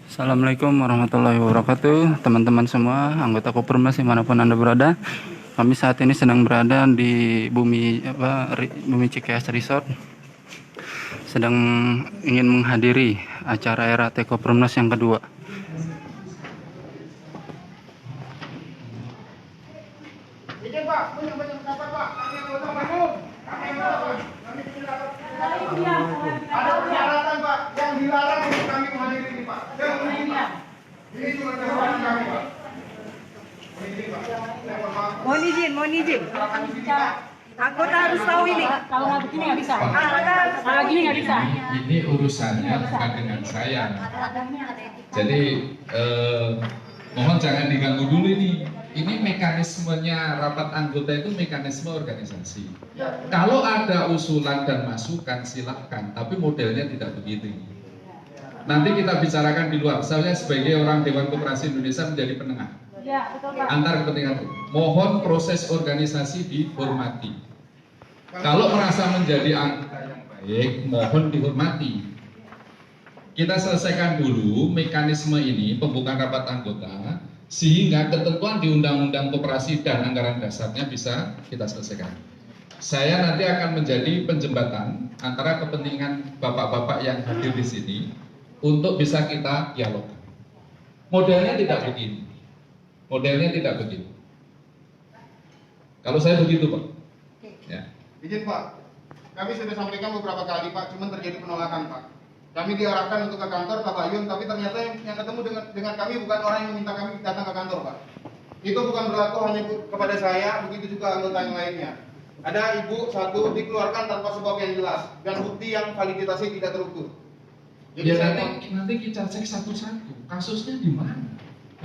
Assalamualaikum warahmatullahi wabarakatuh, teman-teman semua, anggota Kopermas dimanapun Anda berada. Kami saat ini sedang berada di Bumi Cikeas Resort, sedang ingin menghadiri acara RAT Kopermas yang kedua. Ada persyaratan Pak yang dilarang untuk kami menghadiri ini Pak. Ini cuma persyaratan kami Pak. Mohon izin. Anggota harus tahu ini. Kalau nggak begini nggak bisa. Kalau gini nggak bisa. Ini urusannya bukan dengan saya. Jadi mohon jangan diganggu dulu ini. Ini mekanismenya rapat anggota itu mekanisme organisasi. Kalau ada usulan dan masukan silahkan, tapi modelnya tidak begitu. Nanti kita bicarakan di luar. Saya sebagai orang Dewan Koperasi Indonesia menjadi penengah antar kepentingan. Mohon proses organisasi dihormati. Kalau merasa menjadi anggota yang baik, mohon dihormati. Kita selesaikan dulu mekanisme ini, pembukaan rapat anggota, sehingga ketentuan di Undang-Undang Koperasi dan anggaran dasarnya bisa kita selesaikan. Saya nanti akan menjadi penjembatan antara kepentingan bapak-bapak yang hadir di sini untuk bisa kita dialog. Modelnya tidak begini. Kalau saya begitu, Pak. Ya. Izin Pak, kami sudah sampaikan beberapa kali Pak, cuma terjadi penolakan Pak. Kami diarahkan untuk ke kantor Pak Bayun, tapi ternyata yang ketemu dengan kami bukan orang yang meminta kami datang ke kantor Pak. Itu bukan berlaku hanya kepada saya, begitu juga anggota yang lainnya. Ada ibu satu dikeluarkan tanpa sebab yang jelas dan bukti yang validitasnya tidak terukur. Jadi Ya nanti kita cek satu-satu. Kasusnya di mana?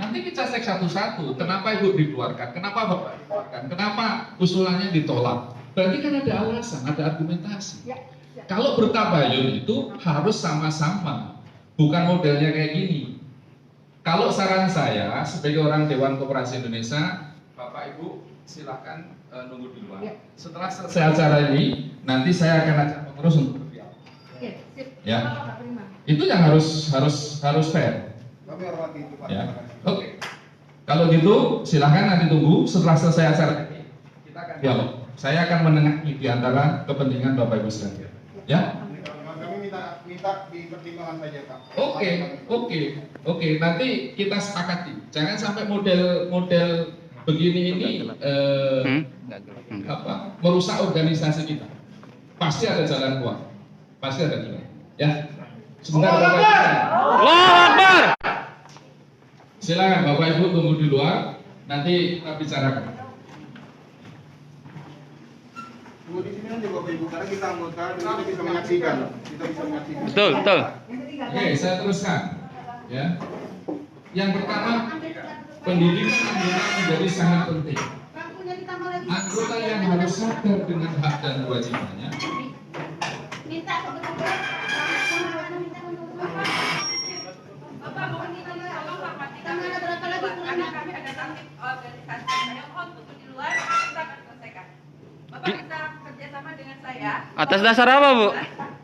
Nanti kita cek satu-satu. Kenapa ibu dikeluarkan? Kenapa bapak dikeluarkan? Kenapa usulannya ditolak? Berarti kan ada alasan, ada argumentasi. Kalau bertabayun itu harus sama-sama, bukan modelnya kayak gini. Kalau saran saya sebagai orang Dewan Koperasi Indonesia, Bapak Ibu silahkan nunggu di luar. Setelah selesai acara ini, nanti saya akan ajak pengurus untuk berdialog. Ya, itu yang harus fair. kami hormati itu Pak. Ya, oke. Kalau gitu silahkan nanti tunggu setelah selesai acara ini kita akan dialog. Saya akan menengahi di antara kepentingan Bapak Ibu sekalian. Ya. Kami minta dipertimbangkan saja Pak. Oke. Nanti kita sepakati. Jangan sampai model begini ini merusak organisasi kita. Pasti ada jalan keluar. Ya. Sebentar Bapak Ibu. Allahu Akbar. Silakan Bapak Ibu tunggu di luar. Nanti kita bicarakan. Tunggu di sini aja Bapak Ibu, karena kita anggota dan kita bisa menyaksikan. Betul. Oke, saya teruskan. Ya. Yang pertama, pendidikan anggota menjadi sangat penting. Anggota yang harus sadar dengan hak dan kewajibannya. Karena kami ada target organisasi saya mohon untuk di luar kita akan selesaikan. Bapak bisa kerjasama dengan saya. Atas dasar apa, Bu?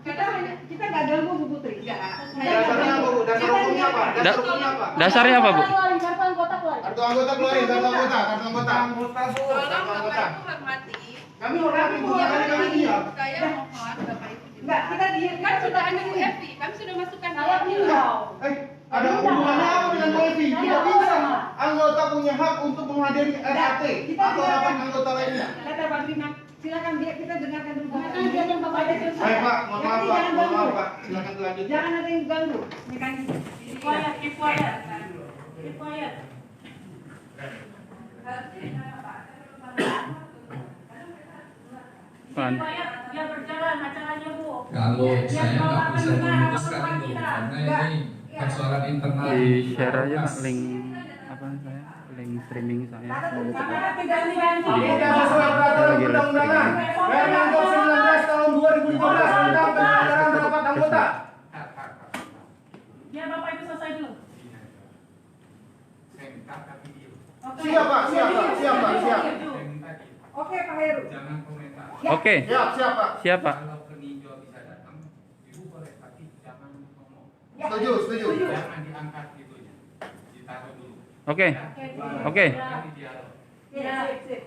Kita nggak ganggu Bu Putri. Dasarnya apa Bu? Dasar hukumnya apa? Dasarnya apa, Bu? Kartu anggota keluarin. Kartu anggota keluarin, kartu anggota. Tolong Bapak Ibu hormati. Kami hormati Bu, kami diam. Saya mohon Bapak Ibu. Enggak, kita diam. Kan sudah ada Bu Evi, kami sudah masukkan Saya bilang. Ada hubungannya apa dengan Bu Evi? Tidak bisa. Anggota punya hak untuk menghadiri RAT atau rapat anggota lainnya. Kata Pak Bima, silakan kita dengarkan dulu. Jangan Bapak ada selesai. Baik Pak, mohon maaf Pak, Jangan mohon maaf ganggu. Pak. Silakan dilanjut. Jangan ada yang ganggu mekanisme. Keep quiet. Pan. Biar berjalan acaranya Bu. Kalau saya nggak bisa memutuskan itu karena ini persoalan internal. Di share aja link link streaming saya. Karena tidak diganti. Tidak sesuai peraturan undang-undangan. Permen 19 tahun 2015 tentang penyelenggaraan rapat anggota. Biar Bapak Ibu selesai dulu. Siap Pak, siap. Oke Pak Heru. Oke. Siap Pak. Siapa? Kalau peninjau bisa datang, Ibu boleh, tapi jangan ngomong. Setuju, setuju. Jangan diangkat itunya, ditaruh dulu. Oke. Oke. Nanti dialog. Ya, sip.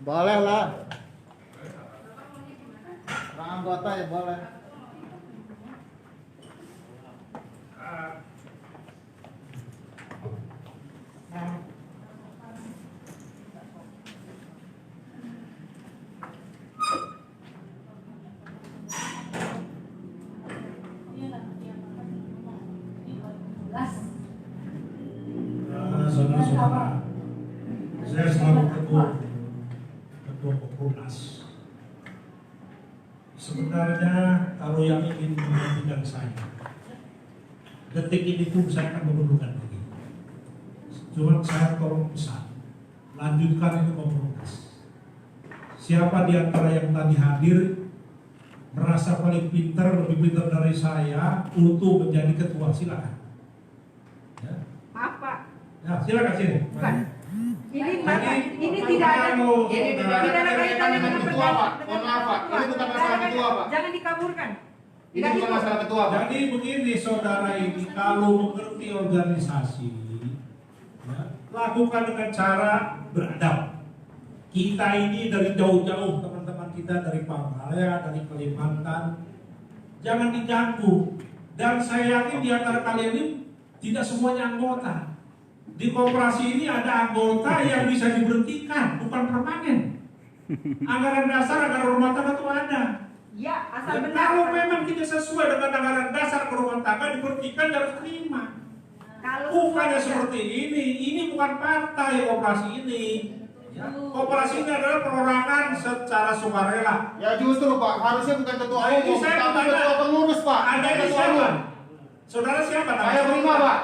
Boleh lah. Orang anggota ya boleh. Saudara-saudara, saya selalu ketua Kopurnas. Sebenarnya kalau yang ingin menggantikan saya, detik ini pun saya akan memerlukan begini. Cuma saya tolong pesan, lanjutkan itu Kopurnas. Siapa di antara yang tadi hadir merasa paling pintar, lebih pintar dari saya untuk menjadi ketua, silakan. Ya. Maaf Pak, Ya, silakan sini. bukan. Ini tidak ada. Ini tidak ada kaitan dengan ketua, Pak. Mohon maaf, Pak. Ini bukan masalah ketua, Pak. Jangan dikaburkan. Ini bukan masalah ketua, Pak. Jadi begini saudara ini, kalau mengerti organisasi, ya, lakukan dengan cara beradab. Kita ini dari jauh-jauh, teman-teman kita dari Palangkaraya, dari Kalimantan, jangan diganggu. Dan saya yakin di antara kalian ini tidak semuanya anggota. Di koperasi ini ada anggota yang bisa diberhentikan, bukan permanen. Anggaran dasar, anggaran rumah tangga itu ada. Ya, asal Dan benar. kalau memang tidak sesuai dengan anggaran dasar ke rumah tangga, diberhentikan harus terima. Kalau Bukannya sesuai- seperti ini bukan partai koperasi ini. Ya, koperasi ini adalah perorangan secara sukarela. Ya justru, Pak. Harusnya bukan ketua Nah, ini umum, saya tapi tanya. ketua pengurus, Pak. Ada Bukan ini ketua siapa? umum. Saudara siapa? Saya prima, Pak.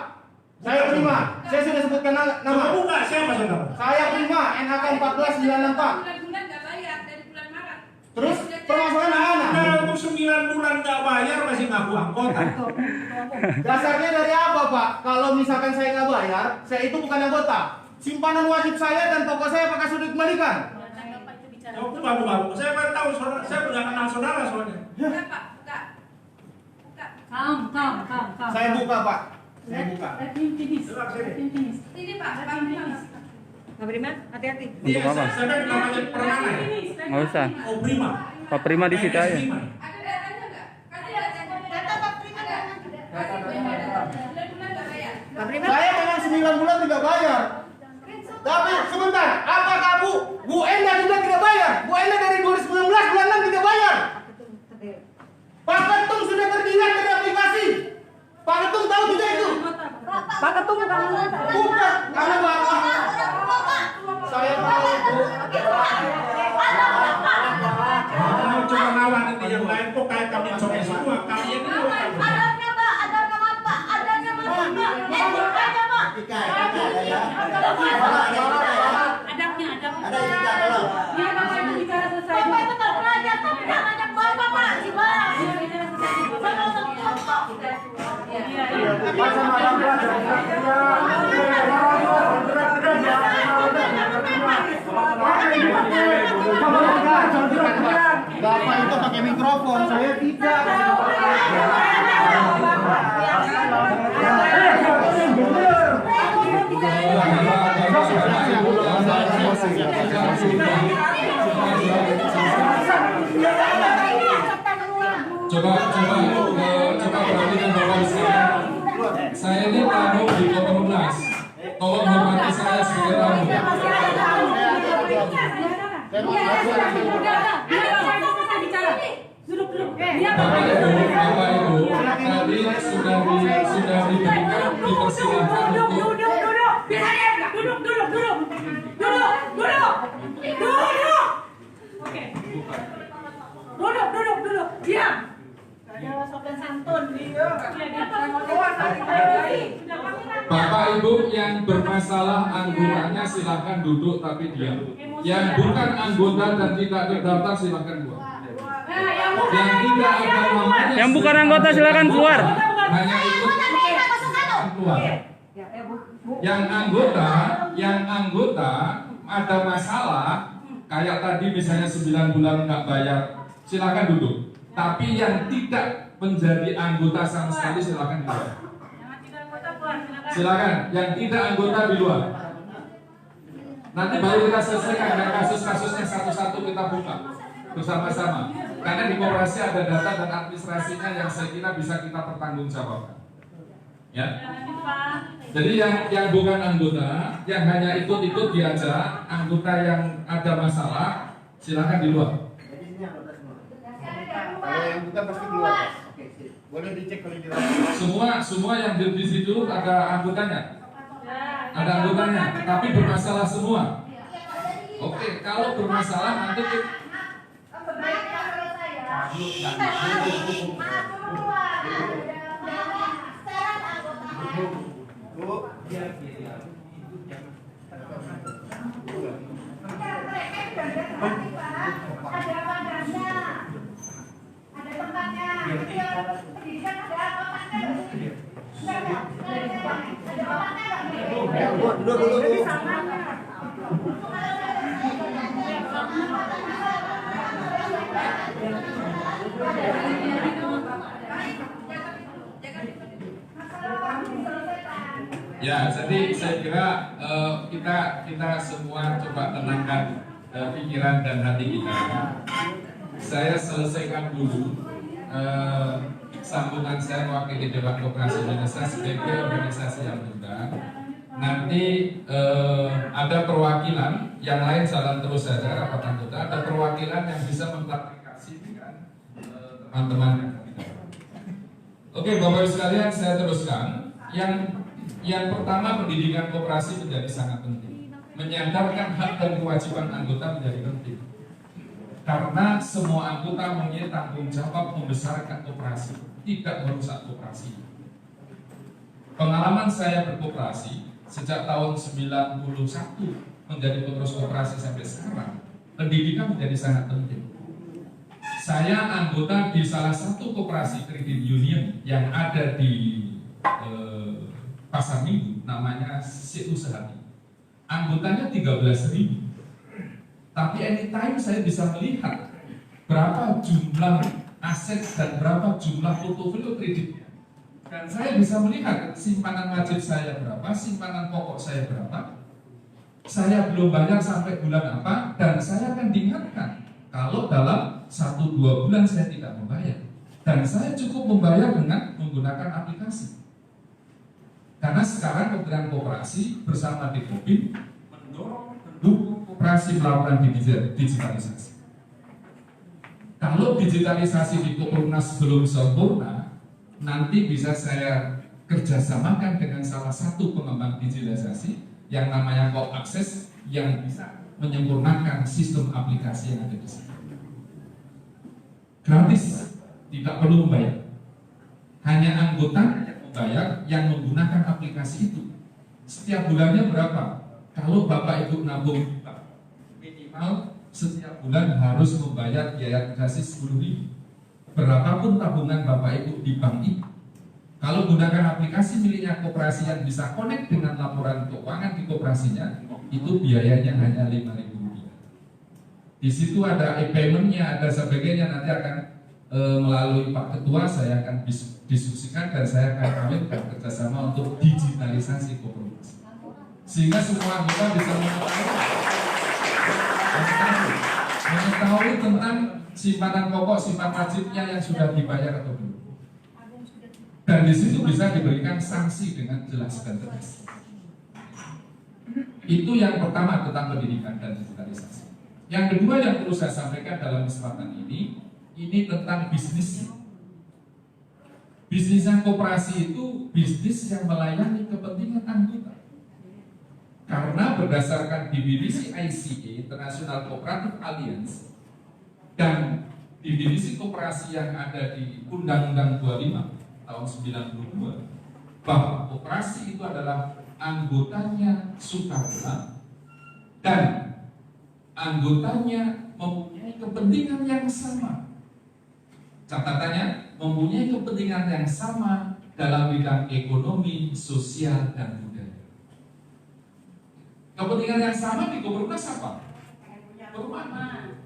Saya prima. Saya sudah sebutkan nama. Buka siapa saudara? Saya prima, NAK 1494. Bulan-bulan nggak bayar dari bulan Maret. Terus permasalahan anak. Nah, untuk 9 bulan nggak bayar masih ngaku anggota. Dasarnya dari apa, Pak? Kalau misalkan saya nggak bayar, saya itu bukan anggota. Simpanan wajib saya dan toko saya apakah sudah dikembalikan? Ya, buka. Saya baru tahu saudara, saya sudah kenal saudara soalnya. Buka Pak, buka. Buka. Come. Saya buka, Pak. Saya buka. Let him finish. Coba sini. Let him finish. Ini Pak, Let Pak him Prima. finish. Pak Beriman, hati-hati. Iya, Untuk apa? saya kan namanya perorangan. Nggak usah. Oh, prima. Pak Prima di situ aja. Prima. Ada datanya nggak? Kasih datanya. Data Pak Prima ada. Kasih bulan-bulan nggak bayar. Pak Beriman. Saya memang 9 bulan tidak bayar. Tapi sebentar, apakah Bu Enda juga tidak bayar? Bu Enda dari 2019 bulan 6 tidak bayar. Pak Ketum sudah terdaftar dari aplikasi. Pak Ketum tahu tidak itu? Pak Ketum bukan anggota. Bukan, karena Bapak. Saya tahu, Bu. Kalau coba lawan nanti yang lain kok kayak kami coba semua. Kalian ini Adabnya. Biar Bapak itu bicara selesai dulu. Bapak itu pakai mikrofon, saya tidak. Coba perhatikan Bapak sekalian. Saya ini tamu di Kopurnas. Tolong hormati saya sebagai tamu. Duduk. Bapak Ibu, tadi sudah diberikan dipersilahkan untuk Oke. Duduk. Diam. Ada sopan santun. Bapak Ibu yang bermasalah anggotanya silahkan duduk tapi diam. Yang bukan anggota dan tidak terdaftar silahkan keluar. Yang tidak ada namanya Yang bukan anggota silakan keluar. hanya ikut keluar. Yang anggota ada masalah kayak tadi misalnya 9 bulan nggak bayar silakan duduk. Tapi yang tidak menjadi anggota sama sekali silakan di luar. Yang tidak anggota keluar, silakan. Silakan, yang tidak anggota di luar. Nanti baru kita selesaikan dan kasus-kasusnya satu-satu kita buka bersama-sama. Karena di koperasi ada data dan administrasinya yang saya kira bisa kita pertanggungjawabkan. Ya. Jadi yang bukan anggota, yang hanya ikut-ikut diajak, anggota yang ada masalah, silakan di luar. Kalau yang bukan pasti keluar. Oke, sip. Boleh dicek kalau di dalam. Semua yang di situ ada anggotanya. Ada anggotanya, tapi bermasalah semua. Oke, kalau bermasalah nanti ya, jadi saya kira kita semua coba tenangkan pikiran dan hati kita. Saya selesaikan dulu sambutan saya mewakili Dewan Koperasi Indonesia sebagai organisasi yang diundang. Nanti ada perwakilan, yang lain jalan terus saja rapat anggota. Ada perwakilan yang bisa mengklarifikasikan teman-teman yang kita. Oke, Bapak Ibu sekalian, saya teruskan. Yang pertama, pendidikan koperasi menjadi sangat penting. Menyadarkan hak dan kewajiban anggota menjadi penting. Karena semua anggota mempunyai tanggung jawab membesarkan koperasi, tidak merusak koperasi. Pengalaman saya berkoperasi sejak tahun 91 menjadi pengurus koperasi sampai sekarang, pendidikan menjadi sangat penting. Saya anggota di salah satu koperasi kredit union yang ada di Pasar Minggu, namanya Situ Sehati. Anggotanya 13.000. Tapi anytime saya bisa melihat berapa jumlah aset dan berapa jumlah portofolio kreditnya. Dan saya bisa melihat simpanan wajib saya berapa, simpanan pokok saya berapa. Saya belum bayar sampai bulan apa, dan saya akan diingatkan kalau dalam 1-2 bulan saya tidak membayar. Dan saya cukup membayar dengan menggunakan aplikasi. Karena sekarang Kementerian Koperasi bersama Dikopin mendukung koperasi melakukan digitalisasi. Kalau digitalisasi di Kopernas belum sempurna, nanti bisa saya kerjasamakan dengan salah satu pengembang digitalisasi yang namanya Co-Access yang bisa menyempurnakan sistem aplikasi yang ada di sini. Gratis, tidak perlu membayar. Hanya anggota yang membayar yang menggunakan aplikasi itu. Setiap bulannya berapa? Kalau Bapak Ibu nabung minimal setiap bulan harus membayar biaya administrasi 10.000. Berapapun tabungan Bapak Ibu di bank itu. Kalau gunakan aplikasi miliknya koperasi yang bisa connect dengan laporan keuangan di koperasinya, itu biayanya hanya 5.000 rupiah. Di situ ada e-paymentnya, ada sebagainya. Nanti akan melalui Pak Ketua saya akan diskusikan dan saya akan kawinkan kerjasama untuk digitalisasi koperasi. Sehingga semua anggota bisa mengetahui tentang simpanan pokok, simpanan wajibnya yang sudah dibayar atau belum. Dan di situ bisa diberikan sanksi dengan jelas dan tegas. Itu yang pertama tentang pendidikan dan digitalisasi. Yang kedua yang perlu saya sampaikan dalam kesempatan ini tentang bisnis. Bisnis yang koperasi itu bisnis yang melayani kepentingan anggota. Karena berdasarkan definisi ICA, International Cooperative Alliance, dan definisi koperasi yang ada di Undang-Undang 25 tahun 92, bahwa koperasi itu adalah anggotanya sukarela dan anggotanya mempunyai kepentingan yang sama. Catatannya, mempunyai kepentingan yang sama dalam bidang ekonomi, sosial, dan budaya. Kepentingan yang sama di Kopernas apa? Perumahan.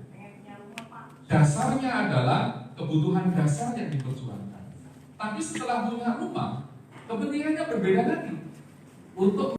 dasarnya adalah kebutuhan dasar yang diperjuangkan. Tapi setelah punya rumah, kepentingannya berbeda lagi. Untuk